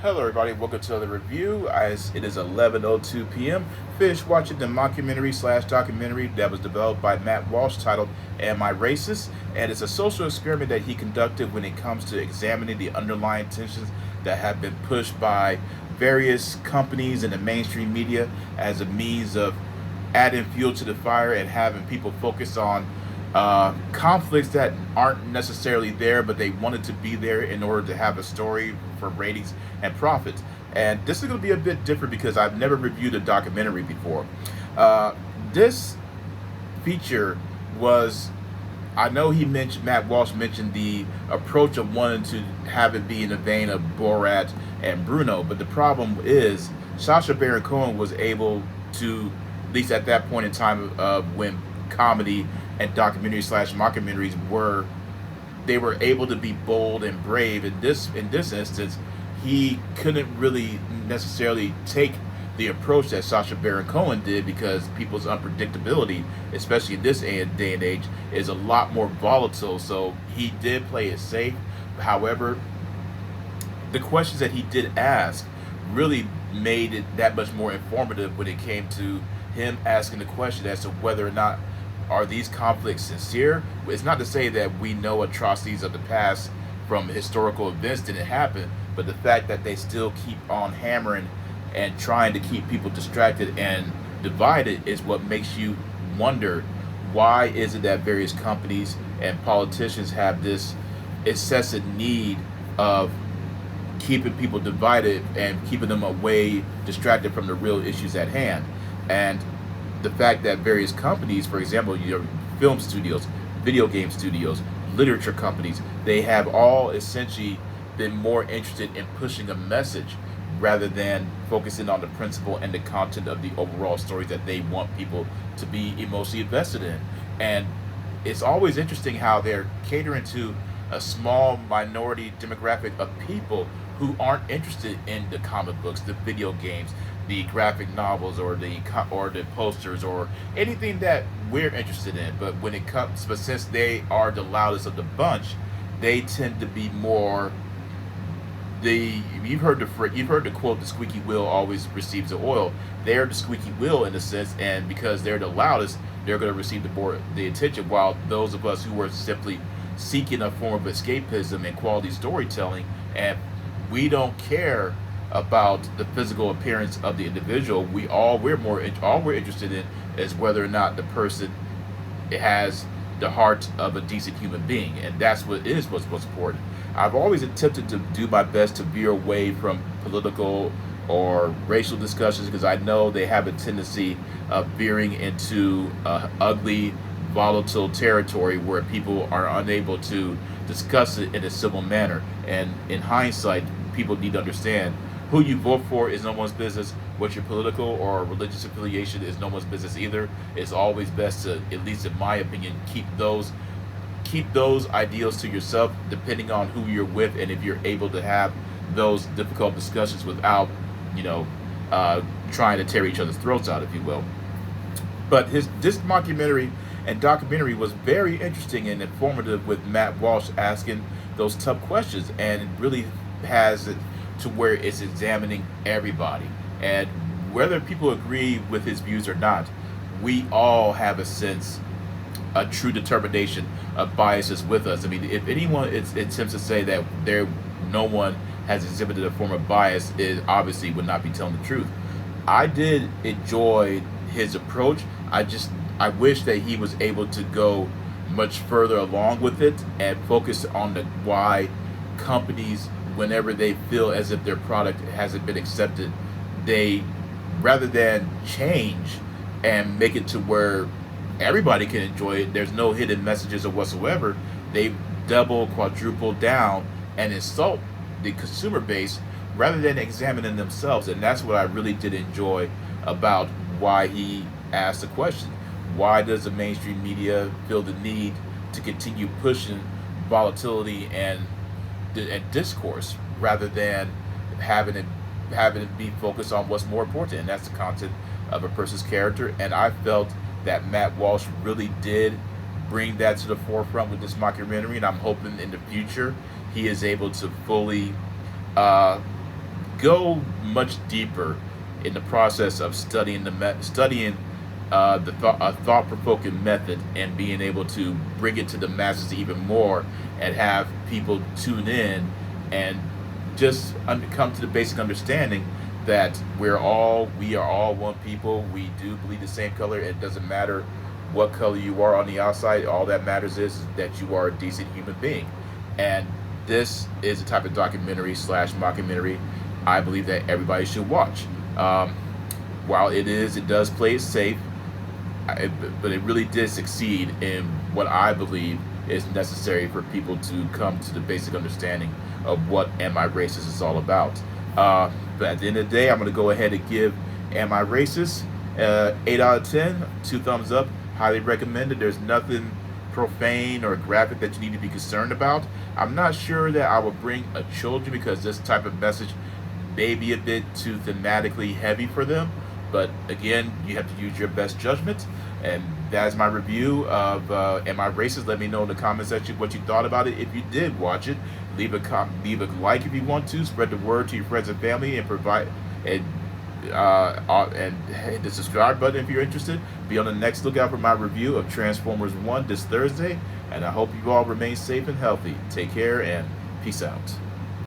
Hello everybody, welcome to the review. As it is 11:02 p.m. Finished watching the mockumentary slash documentary that was developed by Matt Walsh titled Am I Racist? And it's a social experiment that he conducted when it comes to examining the underlying tensions that have been pushed by various companies and the mainstream media as a means of adding fuel to the fire and having people focus on conflicts that aren't necessarily there, but they wanted to be there in order to have a story for ratings and profits. And this is going to be a bit different because I've never reviewed a documentary before. This feature was, I know Matt Walsh mentioned the approach of wanting to have it be in the vein of Borat and Bruno, but the problem is Sacha Baron Cohen was able to, at least at that point in time, when comedy and documentaries slash mockumentaries were able to be bold and brave. In this instance, he couldn't really necessarily take the approach that Sacha Baron Cohen did because people's unpredictability, especially in this day and age, is a lot more volatile. So he did play it safe. However, the questions that he did ask really made it that much more informative when it came to him asking the question as to whether or not are these conflicts sincere. It's not to say that we know atrocities of the past from historical events didn't happen, but the fact that they still keep on hammering and trying to keep people distracted and divided is what makes you wonder, why is it that various companies and politicians have this incessant need of keeping people divided and keeping them away, distracted from the real issues at hand. And the fact that various companies, for example, your film studios, video game studios, literature companies, they have all essentially been more interested in pushing a message rather than focusing on the principle and the content of the overall stories that they want people to be emotionally invested in. And it's always interesting how they're catering to a small minority demographic of people who aren't interested in the comic books, the video games, the graphic novels, or the posters, or anything that we're interested in. But when it comes, but since they are the loudest of the bunch, they tend to be more. You've heard the quote, "The squeaky wheel always receives the oil." They're the squeaky wheel in a sense, and because they're the loudest, they're going to receive the attention. While those of us who are simply seeking a form of escapism and quality storytelling, and we don't care about the physical appearance of the individual. All we're interested in is whether or not the person has the heart of a decent human being, and that's what's most important. I've always attempted to do my best to veer away from political or racial discussions because I know they have a tendency of veering into ugly, volatile territory where people are unable to discuss it in a civil manner. And in hindsight, people need to understand who you vote for is no one's business. What your political or religious affiliation is no one's business either. It's always best to, at least in my opinion, keep those ideals to yourself, depending on who you're with, and if you're able to have those difficult discussions without, trying to tear each other's throats out, if you will. But this mockumentary and documentary was very interesting and informative, with Matt Walsh asking those tough questions, and it really has it to where it's examining everybody. And whether people agree with his views or not, we all have a true determination of biases with us. I mean, if anyone attempts to say that no one has exhibited a form of bias, it obviously would not be telling the truth. I did enjoy his approach. I wish that he was able to go much further along with it and focus on why companies, whenever they feel as if their product hasn't been accepted, they, rather than change and make it to where everybody can enjoy it, there's no hidden messages or whatsoever, they double, quadruple down and insult the consumer base rather than examining themselves. And that's what I really did enjoy about why he asked the question. Why does the mainstream media feel the need to continue pushing volatility and discourse rather than having it be focused on what's more important, and that's the content of a person's character? And I felt that Matt Walsh really did bring that to the forefront with this mockumentary, and I'm hoping in the future he is able to fully go much deeper in the process of studying a thought-provoking method and being able to bring it to the masses even more and have people tune in and just come to the basic understanding that we are all one people. We do bleed the same color. It doesn't matter what color you are on the outside. All that matters is that you are a decent human being. And this is a type of documentary slash mockumentary I believe that everybody should watch. While it does play it safe, but it really did succeed in what I believe is necessary for people to come to the basic understanding of what Am I Racist is all about. But at the end of the day, I'm going to go ahead and give Am I Racist 8 out of 10, 2 thumbs up. Highly recommended. There's nothing profane or graphic that you need to be concerned about. I'm not sure that I will bring a children because this type of message may be a bit too thematically heavy for them. But again, you have to use your best judgment. And that's my review of Am I Racist? Let me know in the comment section what you thought about it. If you did watch it, leave a like if you want to. Spread the word to your friends and family, and hit the subscribe button if you're interested. Be on the next lookout for my review of Transformers 1 this Thursday. And I hope you all remain safe and healthy. Take care and peace out.